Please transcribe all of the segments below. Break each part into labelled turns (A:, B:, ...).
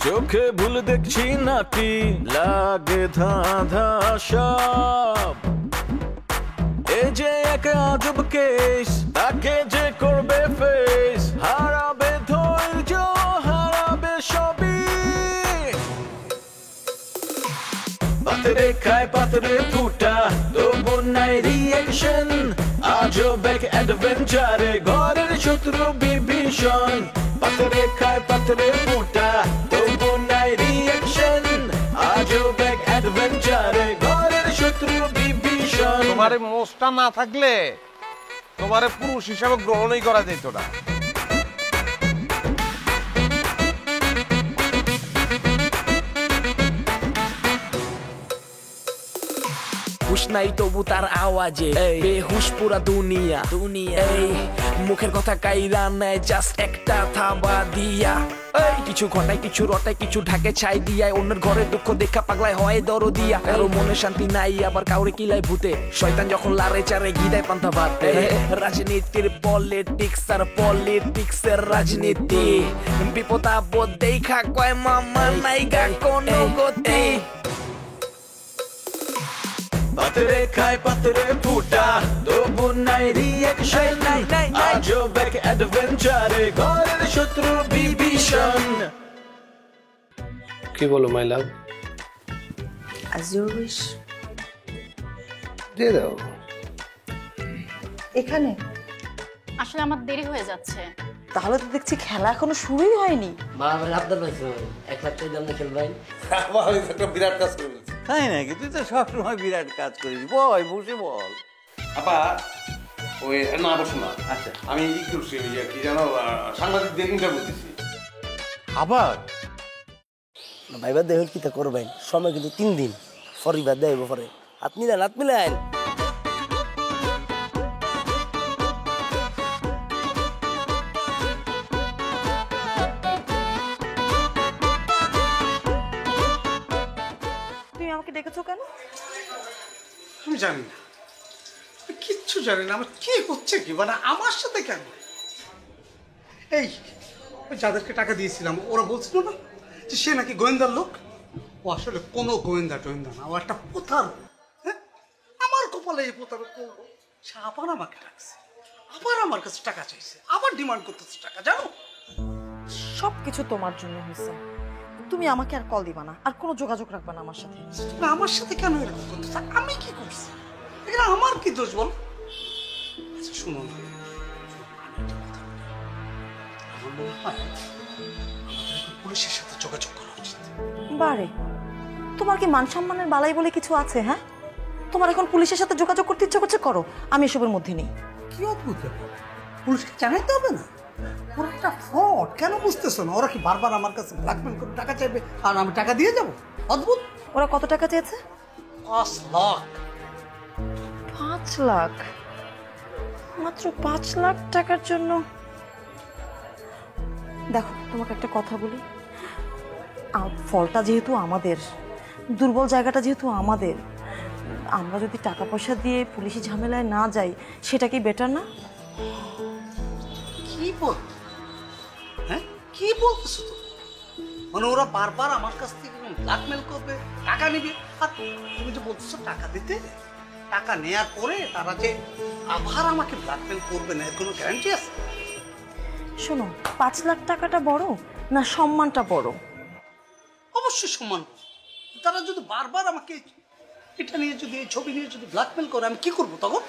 A: চোখে ভুল দেখছি নাকি লাগে ধাঁধা সব এই যে এক আজব কেস তাকে যে করবে ফেস হারাবে ধৈর্য হারাবে সবই পাথরে খায় পাথরে ফুটা তবু নাই রিয়েকশন আজব এক অ্যাডভেঞ্চারে ঘরের শত্রু বিভীষণ পাথরে খায় পাথরে ফুটা তবু নাই রিয়েকশন আজব এক অ্যাডভেঞ্চারে ঘরের শত্রু বিভীষণ
B: তোমারে মোষটা না থাকলে তোমারে পুরুষ হিসাবে গ্রহণই করা যেত না
C: হুশ নাই তবু তার আওয়াজে বেহুশ পুরা দুনিয়া এই মুখের কথা কাইরা নেয় জাস্ট একটা থাবা দিয়া এই কিছু ঘটায় কিছু রটায় কিছু ঢাকে ছাই দিয়ায় অন্যের ঘরে দুঃখ দেখা পাগলায় হয় দরো দিয়া কারো মনে শান্তি নাই আবার কাউরে কিলায় ভূতে শয়তান যখন লারে চারে গিদায় পান্তা ভাতে রাজনীতির পলিটিক্স আর পলিটিক্সের রাজনীতি বিপদ আপদ দেখা কয় মামা নাইগা কোনো গতি
A: পাথরে খায় পাথরে ফুটা তবু নাই রিয়েকশন আজব এক অ্যাডভেঞ্চারে ঘরের শত্রু বিভীষণ
D: কি বলো মাই লাভ
E: As you wish.
D: দিয়ে দাও
E: এখানে
F: আসলে আমার দেরি হয়ে যাচ্ছে
E: তাহলে তো দেখছি খেলা এখনো শুরুই হয়নি।
G: মা আমার আবদার পাইছো 1 লাখ টাকা দাম না খেলবাই
B: আমি একটা বিরাট কাজ করে ফেলছি
H: তাই নাকি? তুই তো সবসময় বিরাট কাজ করিস। বয় বসে বল।
B: আপা ওই না বসো না
H: আচ্ছা
B: আমি ই করছি ওই কি জানো সাংবাদিকদের ইন্টারভিউ দিচ্ছি
H: আবার
G: ভাইবা দেখুন কি তা করবেন সময় কিন্তু 3 দিন ফরিবার দেব পরে হাত মিলান
E: তুমি আমাকে ডেকেছো কেন?
I: আমি জানি না, কিচ্ছু জানি না আমার কি হচ্ছে কি, মানে আমার সাথে কেন? এই যাদেরকে টাকা দিয়েছিলাম ওরা বলছিল না যে সে নাকি গোয়েন্দার লোক। ও আসলে কোনো গোয়েন্দা টোয়েন্দা না, ও একটা প্রতারক। হ্যাঁ, আমার কপালে এই প্রতারক করবো। সে আবার আমাকে ডাকছে, আবার আমার কাছে টাকা চাইছে, আবার ডিমান্ড করতেছে টাকা, জানো?
E: সবকিছু তোমার জন্য হয়েছে। তুমি আমাকে আর কল দিবা না, আর কোনো যোগাযোগ রাখবা না আমার সাথে।
I: তুমি আমার সাথে কেন এরকম করতেছ? আমি কি করছি? এখানে আমার কি দোষ বল? আচ্ছা শুনো না, আমার মনে হয় আমাদের এখন পুলিশের সাথে যোগাযোগ করা উচিত।
E: বারে, তোমার কি মান সম্মানের বালাই বলে কিছু আছে? হ্যাঁ, তোমার এখন পুলিশের সাথে যোগাযোগ করতে ইচ্ছা করছে, করো। আমি এসবের মধ্যে নেই।
I: কি অদ্ভুত ব্যাপার, পুলিশকে জানাইতে হবে না? ওরা একটা ফ্রড, কেন বুঝতেছো না? ওরা কি বারবার আমার কাছে ব্ল্যাকমেল করে টাকা চাইবে আর আমি টাকা দিয়ে যাবো? অদ্ভুত।
E: ওরা কত টাকা চেয়েছে?
I: 5 লাখ।
E: 5 লাখ? মাত্র 5 লাখ টাকার জন্য? দেখো, তোমাকে একটা কথা বলি, ফলটা যেহেতু আমাদের, দুর্বল জায়গাটা যেহেতু আমাদের, আমরা যদি টাকা পয়সা দিয়ে পুলিশি ঝামেলায় না যাই, সেটা কি বেটার না?
I: কি বল, হ্যাঁ কি বলতেছো তো? মানে ওরা বারবার আমার কাছ থেকে ব্ল্যাকমেল করবে, টাকা নেবে, আর তুমি যে বলতেছো টাকা দিতে, টাকা নেয়ার পরে তারা যে আবার আমাকে ব্ল্যাকমেল করবে না, এর কোনো গ্যারান্টি আছে?
E: শোনো, 5 লাখ টাকাটা বড় না সম্মানটা বড়?
I: অবশ্যই সম্মান। তারা যদি বারবার আমাকে এটা নিয়ে যদি, এই ছবি নিয়ে যদি ব্ল্যাকমেল করে, আমি কি করবো তখন?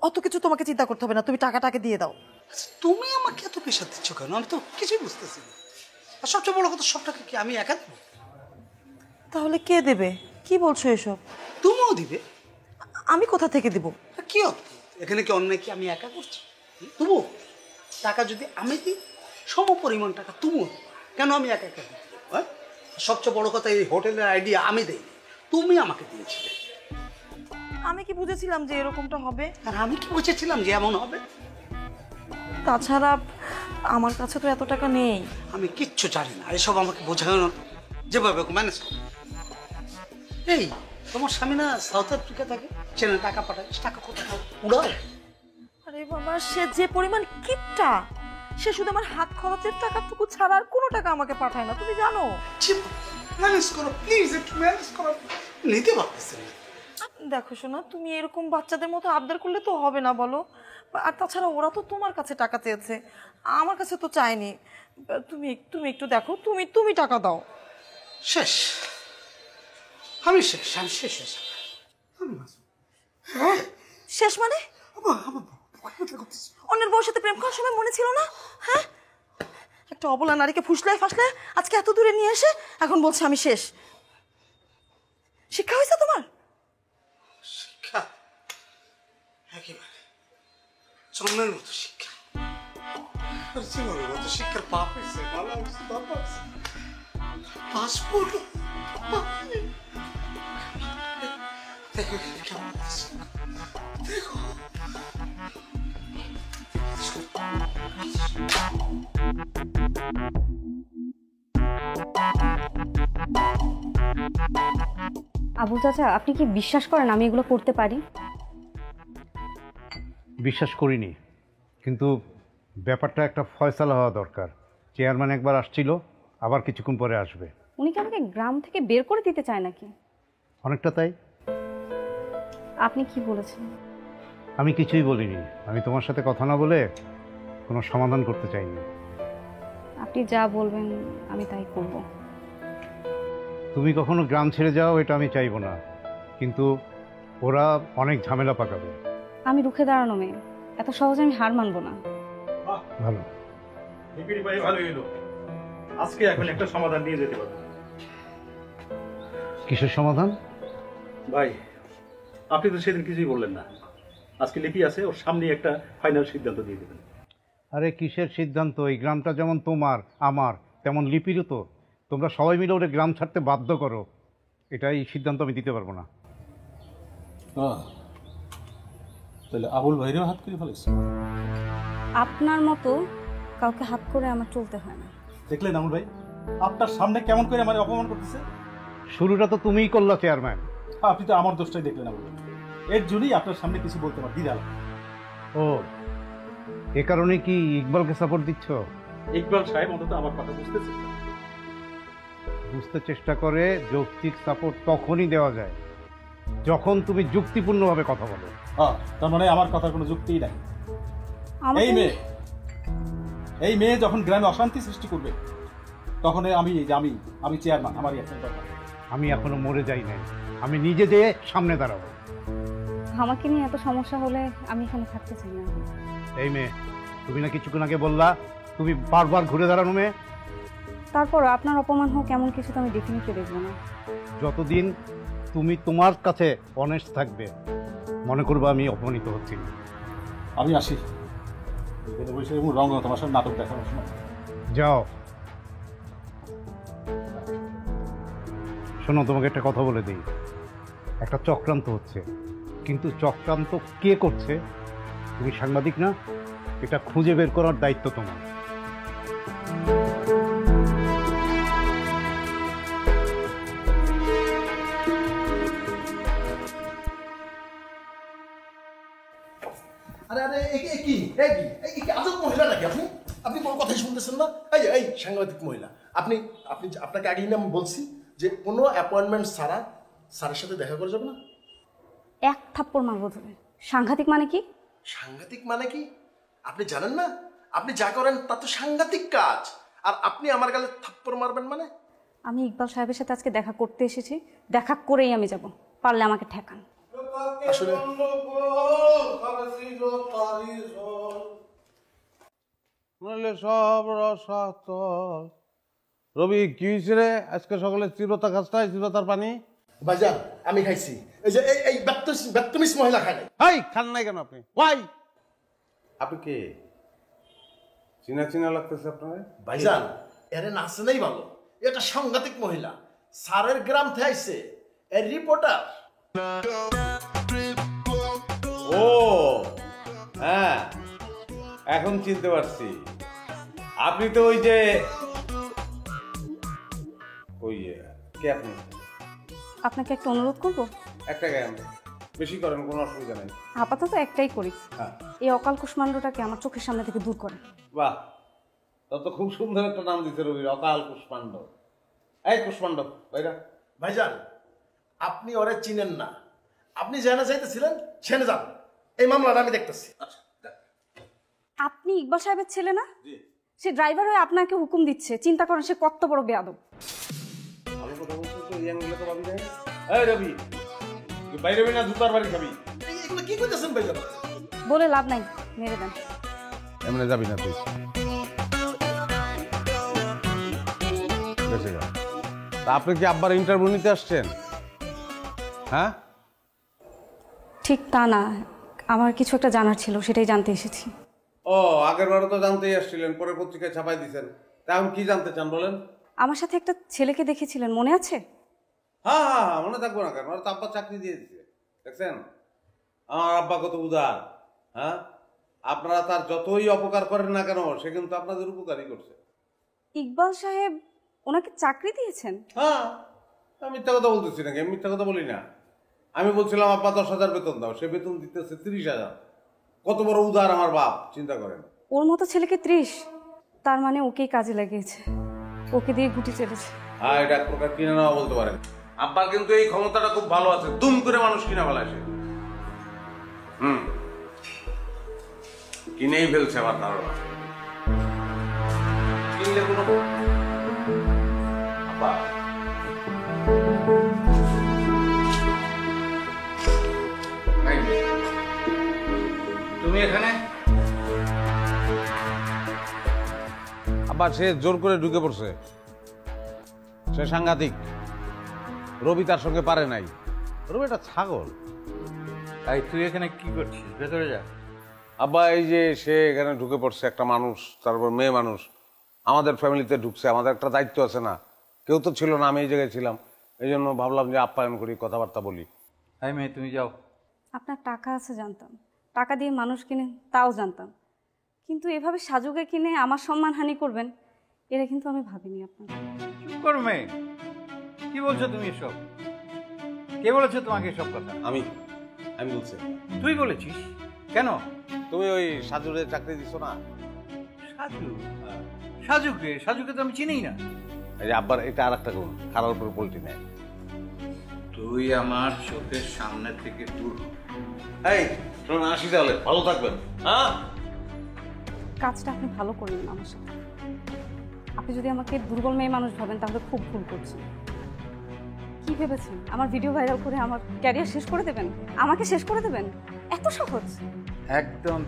E: অত কিছু তোমাকে চিন্তা করতে হবে না, তুমি টাকাটাকে দিয়ে দাও।
I: আচ্ছা, তুমি আমাকে এত প্রেশার দিচ্ছ কেন? আমি তো কিছুই বুঝতেছি না। আর সবচেয়ে বড় কথা, সব টাকা কি আমি একা দেবো?
E: তাহলে কে দেবে? কি বলছো এসব?
I: তুমিও দিবে?
E: আমি কোথা থেকে দেব?
I: কি অদ্ভুত, এখানে কি অন্যায় কি আমি একা করছি? তবু টাকা যদি আমি দিই, সম পরিমাণ টাকা তুমিও দেবো, কেন আমি একা একা দিই? হ্যাঁ, সবচেয়ে বড় কথা, এই হোটেলের আইডিয়া আমি দেইনি, তুমি আমাকে দিয়েছিলে।
E: আমি কি বুঝেছিলাম যে এরকমটা হবে?
I: আর আমি কি বুঝেছিলাম যে এমন হবে?
E: তাছাড়া আমার কাছে তো এত টাকা নেই।
I: আমি কিচ্ছু জানি না, এসব আমাকে বোঝানো, যেভাবে ম্যানেজ করো। এই তোমার স্বামী না সাউথ আফ্রিকা থাকে, সেখানে টাকা পাঠায়, টাকা কোথায় উড়াও?
E: আরে বাবা, সে যে পরিমাণ কিপটা, সে শুধু আমার হাত খরচের টাকাটুকু ছাড়া আর কোনো টাকা আমাকে পাঠায় না, তুমি জানো।
I: ম্যানেজ করো প্লিজ, একটু ম্যানেজ করো। নিতে পারতেছেন না।
E: দেখো শোনা, তুমি এরকম বাচ্চাদের মতো আবদার করলে তো হবে না বলো। আর তাছাড়া ওরা তো তোমার কাছে টাকা চেয়েছে, আমার কাছে তো চায়নি। তুমি তুমি একটু দেখো, তুমি টাকা দাও।
I: শেষ, আমি শেষ, আমি শেষ শেষ।
E: শেষ মানে? অন্যের বউর সাথে প্রেম করার সময় মনে ছিল না? হ্যাঁ, একটা অবলা নারীকে ফুসলায় ফাসলায় আজকে এত দূরে নিয়ে এসে এখন বলছে আমি শেষ। শিক্ষা হয়েছে তোমার?
I: শিক্ষা একেবারে চন্দ্রের মতো শিক্ষা। জীবনের মতো শিক্ষার পাপ হয়েছে, ভালো হয়েছে, দরকার হয়েছে। পাসপোর্ট দেখো কেমন আছে, দেখো।
D: আবুল চাচা, আপনি কি বিশ্বাস করেন আমি এগুলো করতে পারি?
J: বিশ্বাস করিনি, কিন্তু ব্যাপারটা একটা ফয়সালা হওয়া দরকার। চেয়ারম্যান একবার আসছিল, আবার কিছুক্ষণ পরে আসবে।
D: উনি কি আমাকে গ্রাম থেকে বের করে দিতে চায় নাকি?
J: অনেকটা তাই।
D: আপনি কি বলেছেন?
J: আমি কিছুই বলিনি, আমি তোমার সাথে কথা না বলে কোনো সমাধান করতে চাইনি।
D: আপনি যা বলবেন আমি তাই করব।
J: তুমি কখনো গ্রাম ছেড়ে যাও এটা আমি চাইবো না, কিন্তু ওরা অনেক ঝামেলা পাকাবে।
D: আমি রুখে দাঁড়ানো মেয়ে, এত সহজে আমি হার মানবো না।
J: ভালো,
K: ভালোই হলো। আজকে এখন একটা সমাধান নিয়ে যেতে পারবো।
J: কিসের সমাধান?
K: ভাই, আপনি তো সেদিন কিছুই বললেন না। আজকে লিপি আছে, ওর সামনে একটা ফাইনাল সিদ্ধান্ত দিয়ে দেবেন।
J: আরে কিসের সিদ্ধান্ত? এই গ্রামটা যেমন তোমার আমার, তেমন লিপিরও তো। তোমরা সবাই মিলে ওরে গ্রাম ছাড়তে বাধ্য করো, এটাই সিদ্ধান্ত আমি দিতে পারবো না।
K: তাহলে আবুল ভাইরেও হাত করে ফেলেছে।
D: আপনার মতো কাউকে হাত করে আমার চলতে হয় না।
K: দেখলেন আবুল ভাই, আপনার সামনে কেমন করে আমার অপমান করতেছে?
J: শুরুটা তো তুমিই করলা চেয়ারম্যান।
K: আপনি তো আমার দোষটাই দেখলেন আবুল ভাই। এর জন্যই আপনার সামনে কিছু বলতে পারি দ্বিধা।
J: ও, এ কারণে কি ইকবালকে সাপোর্ট দিচ্ছ?
K: ইকবাল সাহেব অন্তত আমার কথা
J: বুঝতে চেষ্টা করে। যৌক্তিক সাপোর্ট তখনই দেওয়া যায় যখন তুমি যুক্তিপূর্ণভাবে কথা বলো।
K: তার মানে আমার কথার কোনো যুক্তিই নাই। এই মেয়ে যখন গ্রামে অশান্তি সৃষ্টি করবে তখন আমি চেয়ারম্যান, আমারই অ্যাকশন দরকার।
J: আমি এখনো মরে যাই নাই, আমি নিজে যেয়ে সামনে দাঁড়াবো।
D: আমাকে নিয়ে এত সমস্যা হলে আমি এখানে থাকতে চাই না।
J: এই মেয়ে, তুমি না কিছুক্ষণ আগে বললা তুমি বারবার ঘুরে দাঁড়ানো মেয়ে।
D: তারপর আপনার অপমান হোক এমন কিছু তো আমি ডেফিনেটলি দেখবো না।
J: যতদিন তুমি তোমার কাছে অনেস্ট থাকবে মনে করবো আমি অপমানিত হচ্ছি।
K: আমি আসি, রঙ তোমার নাটক দেখানোর সময়।
J: যাও। শোনো, তোমাকে একটা কথা বলে দিই, একটা চক্রান্ত হচ্ছে, কিন্তু চক্রান্ত কে করছে? তুমি সাংবাদিক না, এটা খুঁজে বের করার দায়িত্ব তোমার।
L: আরে আরে কি আজব মহিলা নাকি আপনি? আপনি কোনো কথাই শুনতেছেন না? এই সাংবাদিক মহিলা, আপনাকে আগেই না আমি বলছি যে কোনো অ্যাপয়েন্টমেন্ট ছাড়া স্যারের সাথে দেখা করে যাবে না।
D: এক থাপ্পড় মারবো ধরে। সাংঘাতিক মানে কি?
L: সাংঘাতিক মানে কি আপনি জানেন না? আপনি যা করেন তা তো সাংঘাতিক কাজ, আর আপনি আমার গালে থাপ্পড় মারবেন মানে?
D: আমি ইকবাল সাহেবের সাথে আজকে দেখা করতে এসেছি, দেখা করেই আমি যাব, পারলে আমাকে ঠেকান।
L: আসলে
B: সব রসাতল। রবি, কি হয়েছে রে? আজকে সকালে চিরতা খাস নাই? চিরতার পানি
L: ভাইজান আমি খাইছি। এই যে এই ব্যাপ্তমিস মহিলা খায় নাই।
B: হাই, খান নাই কেন আপনি? ওয়াই,
K: আপনি কে? চিনা চিনা লাগতেছে আপনার।
L: ভাইজান এর নাচে নাই ভালো, এটা সাংঘাতিক মহিলা, স্যারের গ্রাম থেকে আইছে, এর রিপোর্টার।
H: ও হ্যাঁ, এখন চিনতে পারছি। আপনি তো ওই যে কে আপনি?
D: আপনাকে একটা অনুরোধ করব।
H: একটা জ্ঞান বেশি করেন, কোনো অসুবিধা নেই।
D: আপাতত একটাই করি, এই অকাল কুষ্মাণ্ডটাকে আমার চোখের সামনে থেকে দূর করে।
H: বাহ,
B: তোর তো খুব সুন্দর একটা নাম দিচ্ছে রবির, অকাল কুষ্মাণ্ড। এই কুষ্মাণ্ড ভাইরা।
L: ভাইজান আপনি ওরে চিনেন না, আপনি যেখানে চাইতেছিলেন সেখানে যান, এই মামলাটা আমি দেখতেছি।
D: আপনি ইকবাল সাহেবের ছেলে না? সে ড্রাইভার হয়ে আপনাকে হুকুম দিচ্ছে, চিন্তা করেন সে কত বড় বেয়াদব।
B: ভালো কথা বলছিস তো, এই অ্যাঙ্গেলে তো ভাবি নাই। এই রবি, তুই বাইরে না জুতার বাড়ি খাবি।
L: এগুলো কি করতেছেন ভাইজান?
D: বলে লাভ নাই, মেরে দেন।
B: এমনি যাবি না তুই, তা আপনি কি আব্বার ইন্টারভিউ নিতে আসছেন? হ্যাঁ
D: ঠিক তা না, আমার কিছু একটা জানার ছিল, সেটাই জানতে এসেছি।
B: ও, আগের বারও তো জানতেই আসছিলেন, পরে পত্রিকায় ছাপাই দিয়েছেন। তা এখন কি জানতে চান বলেন?
D: আমার সাথে একটা ছেলেকে দেখেছিলেন, মনে আছে?
B: হ্যাঁ হ্যাঁ হ্যাঁ, মনে থাকবো না কেন? ওরা তো আব্বা চাকরি দিয়ে দিচ্ছে, দেখছেন আমার আব্বা কত উদার। হ্যাঁ, আপনারা তার যতই অপকার করেন না কেন, সে কিন্তু আপনাদের উপকারই করছে।
D: ইকবাল সাহেব ওনাকে চাকরি দিয়েছেন?
B: হ্যাঁ, আমি মিথ্যা কথা বলতেছি নাকি? আমি মিথ্যা কথা বলি না। আমি বলছিলাম আব্বা 10,000 বেতন দাও, সে বেতন দিতেছে 30,000। কত বড় উদার আমার বাপ, চিন্তা করেন।
D: ওর মতো ছেলেকে 30, তার মানে ওকেই কাজে লাগিয়েছে, ওকে দিয়ে গুটি চেলেছে।
B: হ্যাঁ, এটা এক প্রকার কিনে নেওয়া বলতে পারেন। আব্বার কিন্তু এই ক্ষমতাটা খুব ভালো আছে, দুম করে মানুষ কিনে ফেলায় সে। কিনেই ফেলছে আমার ধারণা। কিনলে কোনো আব্বা
H: তুমি এখানে?
B: আবার সে জোর করে ঢুকে পড়ছে, সে সাংঘাতিক। রবি তার সঙ্গে পারে নাই। রবি একটা ছাগল।
H: তাই তুই এখানে কি করছিস? ভেতরে যা।
B: আব্বা এই যে সে এখানে ঢুকে পড়ছে, একটা মানুষ, তারপর মেয়ে মানুষ, আমাদের ফ্যামিলিতে ঢুকছে, আমাদের একটা দায়িত্ব আছে না? কেউ তো ছিল না, আমি এই জায়গায় ছিলাম, এই জন্য ভাবলাম যে আপ্যায়ন করি, কথাবার্তা বলি।
H: হাই মেয়ে, তুমি যাও।
D: আপনার টাকা আছে জানতাম, টাকা দিয়ে মানুষ কিনে তাও জানতাম, কিন্তু এভাবে সাজুকে কিনে আমার সম্মানহানি করবেন এটা কিন্তু আমি ভাবিনি। আপনার
H: চুপ করো মেয়ে, কি বলছো তুমি এসব? কে বলেছো তোমাকে এসব কথা?
B: আমি বলছি।
H: তুই বলেছিস? কেন?
B: তুমি ওই সাজুরে চাকরি দিছো না?
H: সাজু? সাজুকে? সাজুকে তো আমি চিনিই না।
B: এই যে আব্বার এটা আর একটা গুণ, খারাপ উপর পোল্ট্রি নেয়।
H: তুই আমার চোখের সামনে থেকে দূর।
B: এই শোনো, আসি তাহলে, ভালো থাকবেন। হ্যাঁ,
D: কাজটা আপনি ভালো করলেন আমার সাথে। আপনি যদি আমাকে দুর্বল মেয়ে মানুষ ভাবেন তাহলে খুব ভুল করছেন। কি ভেবেছেন আমার ভিডিও ভাইরাল করে আমার ক্যারিয়ার শেষ করে দেবেন? আমাকে শেষ করে দেবেন? এত সহজ?
H: একদম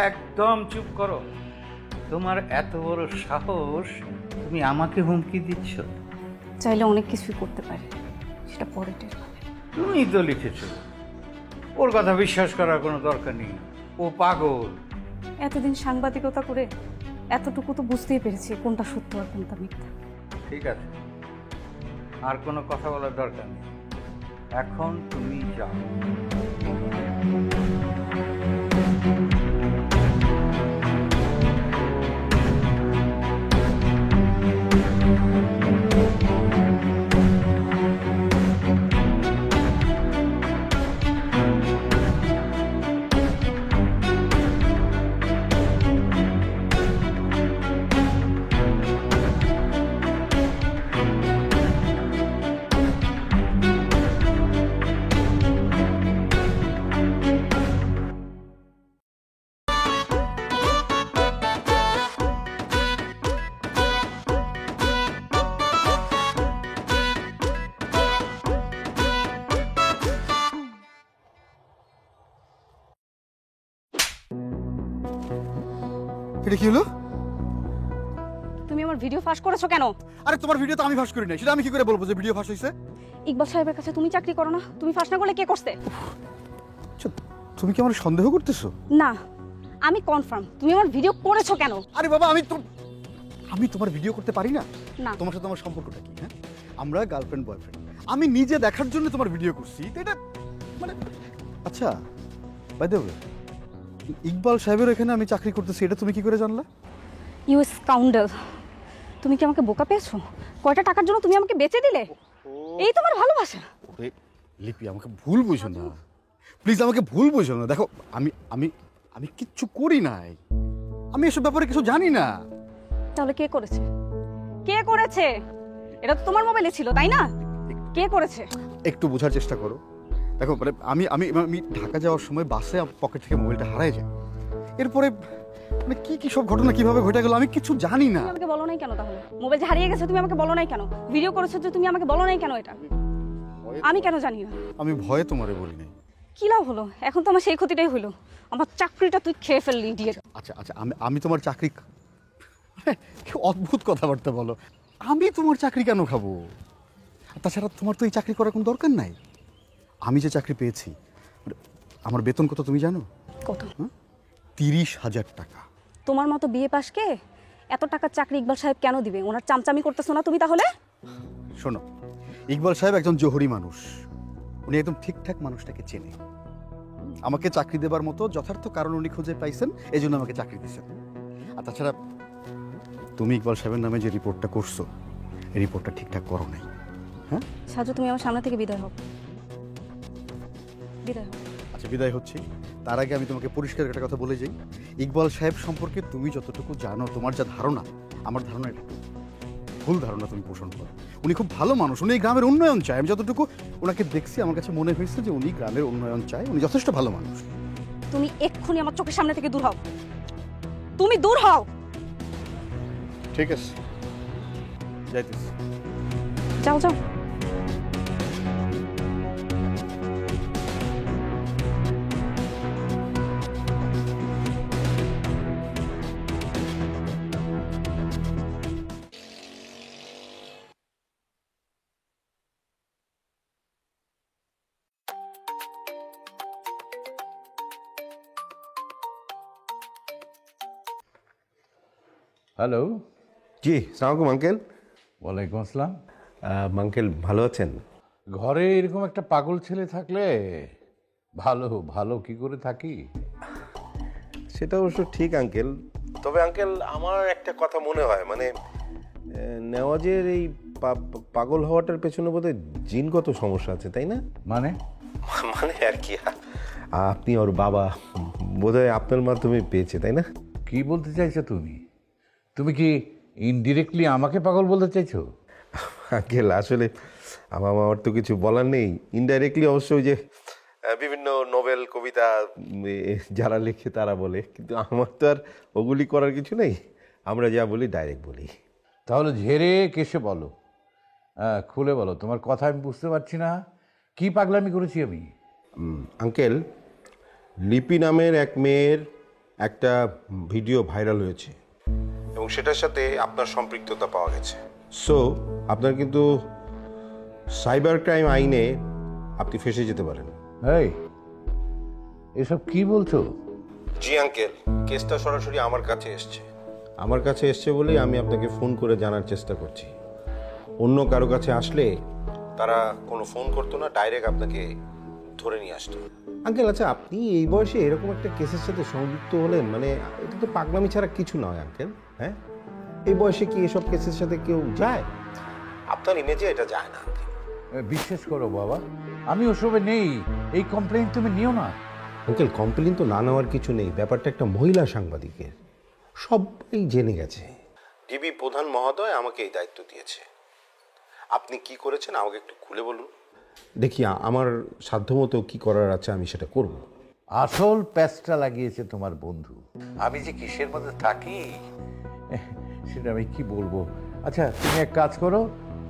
H: একদম চুপ করো। তোমার এত বড় সাহস, তুমি আমাকে হুমকি দিচ্ছ?
D: চাইলে অনেক কিছুই করতে পারে, সেটা পরে টের পাবে।
H: তুমি তো লিখেছ, ওর কথা বিশ্বাস করার কোনো দরকার নেই, ও পাগল।
D: এতদিন সাংবাদিকতা করে এতটুকু তো বুঝতেই পেরেছি কোনটা সত্য আর কোনটা মিথ্যা।
H: ঠিক আছে, আর কোনো কথা বলার দরকার নেই, এখন তুমি যাও।
M: এটা কি হলো?
D: তুমি আমার ভিডিও ফাঁস করেছো কেন?
M: আরে তোমার ভিডিও তো আমি ফাঁস করি না, সেটা আমি কি করে বলবো যে ভিডিও ফাঁস হয়েছে?
D: ইকবাল সাহেবের কাছে তুমি চাকরি করো না, তুমি ফাঁস না করলে কে করছে?
M: তুমি কি আমার সন্দেহ করতেছো?
D: না, আমি কনফার্ম তুমি আমার ভিডিও করেছো কেন।
M: আরে বাবা, আমি তোমার ভিডিও করতে পারি না?
D: না।
M: তোমার সাথে আমার সম্পর্কটা কি? হ্যাঁ, আমরা গার্লফ্রেন্ড বয়ফ্রেন্ড, আমি নিজে দেখার জন্য তোমার ভিডিও করছি, তো এটা মানে আচ্ছা বাই দ্য ওয়ে, ইকবাল সাহেবের এখানে আমি চাকরি করতেছি, এটা তুমি কি করে জানলা?
D: ইউ স্কাউন্ডাল, তুমি কি আমাকে বোকা পেয়েছো? কয়টা টাকার জন্য তুমি আমাকে বেচে দিলে? এই তোমার ভালোবাসা?
M: লিপি, আমাকে ভুল বুঝো না প্লিজ, আমাকে ভুল বুঝো না। দেখো আমি আমি আমি কিচ্ছু করি নাই, আমি এসব ব্যাপারে কিছু জানি না।
D: তাহলে কে করেছে? কে করেছে? এটা তো তোমার মোবাইলে ছিল, তাই না? কে করেছে?
M: একটু বোঝার চেষ্টা করো। দেখো মানে আমি আমি আমি ঢাকা যাওয়ার সময় বাসে পকেট থেকে মোবাইলটা হারায় যায়। এরপরে মানে কি কি সব ঘটনা কিভাবে ঘটে গেল আমি কিছু জানি না।
D: তুমি আমাকে বলো নাই কেন? তাহলে মোবাইল যে হারিয়ে গেছে তুমি আমাকে বলো নাই কেন? ভিডিও করেছো যে তুমি আমাকে বলো নাই কেন? এটা আমি কেন জানি না?
M: আমি ভয়ে তোমারে বলি নাই।
D: কি লাভ হলো? এখন তো আমার সেই ক্ষতিটাই হলো। আমার চাকরিটা তুই খেয়ে ফেললি, ইডিয়েট।
M: আচ্ছা আচ্ছা আমি তোমার চাকরি, কি অদ্ভুত কথাবার্তা বলো। আমি তোমার চাকরি কেন খাবো? তাছাড়া তোমার তো এই চাকরি করার কোনো দরকার নাই। আমি যে চাকরি পেয়েছি, আমার বেতন কত তুমি জানো?
D: কত?
M: 30,000 টাকা।
D: তোমার মতো বিএ পাশকে এত টাকার চাকরি ইকবাল সাহেব কেন দিবে? ওনার চামচামি করতেছো না তুমি তাহলে?
M: শোনো, ইকবাল সাহেব একজন জহুরি মানুষ, উনি একদম ঠিকঠাক মানুষটাকে চেনে। আমাকে চাকরি দেবার মতো যথার্থ কারণ উনি খুঁজে পাইছেন, এই জন্য আমাকে চাকরি দিয়েছেন। আর তাছাড়া তুমি ইকবাল সাহেবের নামে যে রিপোর্টটা করছো, এই রিপোর্টটা ঠিকঠাক করো নাই। হ্যাঁ
D: সাজু, তুমি আমার সামনে থেকে বিদায় হও। বিদায় হও।
M: আচ্ছা বিদায় হচ্ছি। তার আগে আমি তোমাকে পরিষ্কার একটা কথা বলে যাই, ইকবাল সাহেব সম্পর্কে তুমি যতটুকু জানো, তোমার যা ধারণা, আমার ধারণা এটা ভুল ধারণা তুমি পোষণ করো। উনি খুব ভালো মানুষ, উনি এই গ্রামের উন্নয়ন চায়। আমি যতটুকু ওনাকে দেখছি আমার কাছে মনে হয়েছে যে উনি গ্রামের উন্নয়ন চায়, উনি যথেষ্ট ভালো মানুষ।
D: তুমি এক্ষুনি আমার চোখের সামনে থেকে দূর হও। তুমি দূর হও।
M: ঠিক আছে, যাইতেছি।
D: যাও যাও।
N: হ্যালো।
B: জি, সালাম আঙ্কেল।
N: ওয়ালাইকুম আসসালাম।
B: আঙ্কেল ভালো আছেন?
N: ঘরে এরকম একটা পাগল ছেলে থাকলে ভালো ভালো কি করে থাকি?
B: সেটা অবশ্য ঠিক আঙ্কেল। তবে আঙ্কেল আমার একটা কথা মনে হয়, মানে নেওয়াজের এই পাগল হওয়াটার পেছনে বোধহয় জিনগত সমস্যা আছে, তাই না?
N: মানে
B: মানে আর কি, আপনি ওর বাবা বোধহয় আপনার মাধ্যমে পেয়েছে, তাই না?
N: কি বলতে চাইছো তুমি? তুমি কি ইনডিরেক্টলি আমাকে পাগল বলতে চাইছো?
B: আঙ্কেল আসলে আমার তো কিছু বলার নেই। ইনডাইরেক্টলি অবশ্যই যে বিভিন্ন নোবেল কবিতা যারা লেখে তারা বলে, কিন্তু আমার তো আর ওগুলি করার কিছু নেই। আমরা যা বলি ডাইরেক্ট বলি।
N: তাহলে ঝেড়ে কেসে বলো, খুলে বলো, তোমার কথা আমি বুঝতে পারছি না। কি পাগলামি করেছি আমি?
B: আঙ্কেল, লিপি নামের এক মেয়ের একটা ভিডিও ভাইরাল হয়েছে এবং সেটার সাথে আপনার সম্পৃক্ততা পাওয়া গেছে। সো আপনার কিন্তু সাইবার ক্রাইম আইনে আপনি ফেঁসে যেতে পারেন।
N: এই এসব কি বলছো?
B: জি আঙ্কেল, কেসটা সরাসরি আমার কাছে এসছে বলেই আমি আপনাকে ফোন করে জানার চেষ্টা করছি। অন্য কারো কাছে আসলে তারা কোনো ফোন করতো না, ডাইরেক্ট আপনাকে ধরে নিয়ে আসতো। আঙ্কেল আচ্ছা, আপনি এই বয়সে এরকম একটা কেসের সাথে সংযুক্ত হলেন, মানে এটা তো পাগলামি ছাড়া কিছু নয় আঙ্কেল। হ্যাঁ, এই বয়সে কি এসব কেসের সাথে কেউ যায়? আপনার ইমেজে এটা যায় না আঙ্কেল।
N: বিশ্বাস করো বাবা, আমি ওসবে নেই। এই কমপ্লেইন তুমি নিও না।
B: আঙ্কেল, কমপ্লেইন তো না নেওয়ার কিছু নেই। ব্যাপারটা একটা মহিলা সাংবাদিকের, সবাই জেনে গেছে। ডিবি প্রধান মহোদয় আমাকে এই দায়িত্ব দিয়েছে। আপনি কি করেছেন আমাকে একটু খুলে বলুন, দেখি আমার সাধ্যমতো কি করার আছে আমি সেটা করব।
N: আসল প্যাচটা লাগিয়েছে তোমার বন্ধু। আমি যে কিসের মধ্যে থাকি সেটা আমি কি বলবো। আচ্ছা তুমি এক কাজ করো,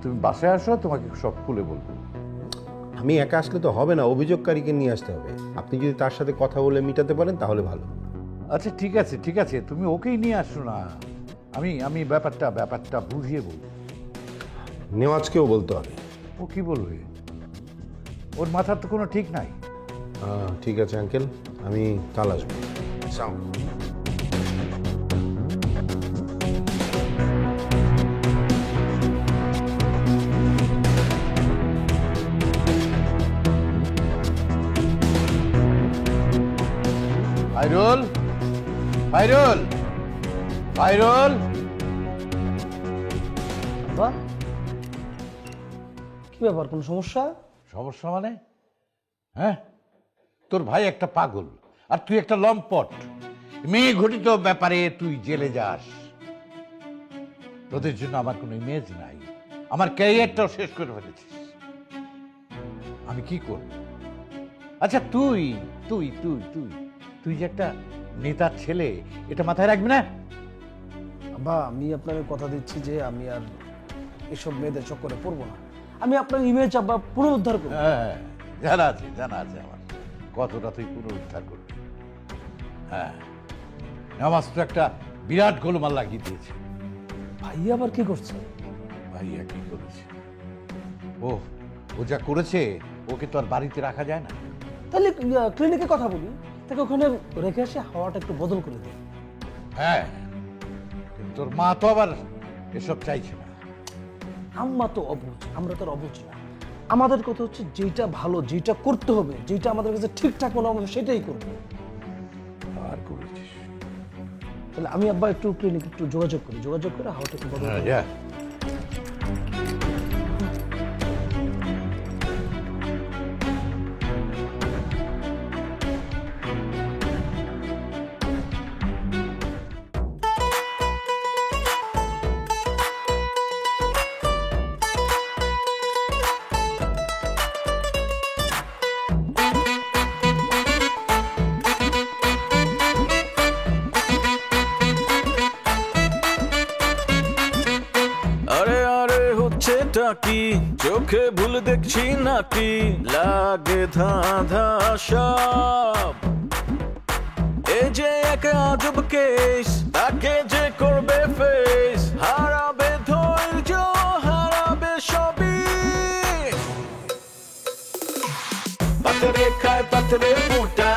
N: তুমি বাসায় আসো, তোমাকে সব খুলে বলবো।
B: আমি একা আসলে তো হবে না, অভিযোগকারীকে নিয়ে আসতে হবে। আপনি যদি তার সাথে কথা বলে মিটাতে পারেন তাহলে ভালো।
N: আচ্ছা ঠিক আছে ঠিক আছে, তুমি ওকেই নিয়ে আসো না, আমি আমি ব্যাপারটা বুঝিয়ে বলবো।
B: নেওয়াজকেও বলতে হবে।
N: ও কি বলবে? ওর মাথার তো কোনো ঠিক নাই।
B: ঠিক আছে আঙ্কেল, আমি কাল আসবো।
N: ফাইরুল, ফাইরুল, ফাইরুল।
G: কি ব্যাপার, কোনো সমস্যা?
N: সমস্যা মানে? হ্যাঁ, তোর ভাই একটা পাগল আর তুই একটা লম্পট। মেয়ে ঘটিত ব্যাপারে তুই জেলে যাস। তোদের জন্য আমার কোনো ইমেজ নাই, আমার ক্যারিয়ারটাও শেষ করে ফেলেছিস। আমি কি করব? আচ্ছা তুই তুই তুই তুই তুই যে একটা নেতার ছেলে, এটা মাথায় রাখবি না?
G: আব্বা আমি আপনাকে কথা দিচ্ছি যে আমি আর এসব মেয়েদের চক্করে পড়বো না। আমি আপনার ইমেজ আব্বা পুনরুদ্ধার করবো।
N: হ্যাঁ জানা আছে আমার কতটা তুই পুনরুদ্ধার করবি। হ্যাঁ নামাজ তো একটা বিরাট গোলমাল লাগিয়ে দিয়েছে।
G: ভাইয়া আবার কি করছে?
N: ভাইয়া কি করেছে? ও যা করেছে ওকে তো আর বাড়িতে রাখা যায় না।
G: তাহলে ক্লিনিকে কথা বলি, তাকে ওখানে রেখে এসে হাওয়াটা একটু বদল করে দিই।
N: হ্যাঁ কিন্তু তোর মা তো আবার এসব চাইছে না।
G: আম্মা তো অবুঝ, আমরা তো অবুঝ না। আমাদের কথা হচ্ছে যেটা ভালো, যেটা করতে হবে, যেটা আমাদের কাছে ঠিকঠাক মনে হবে সেটাই করবো।
N: আর করেছিস?
G: তাহলে আমি আব্বা একটু ক্লিনিক একটু যোগাযোগ করে হাওয়াটা একটু বদল করে দিই।
A: কি চোখে ভুল দেখছি নাকি লাগে ধাঁধা সব এই যে এক আজব কেস তাকে যে করবে ফেস হারাবে ধৈর্য হারাবে সবই পাথরে খায় পাথরে মোটা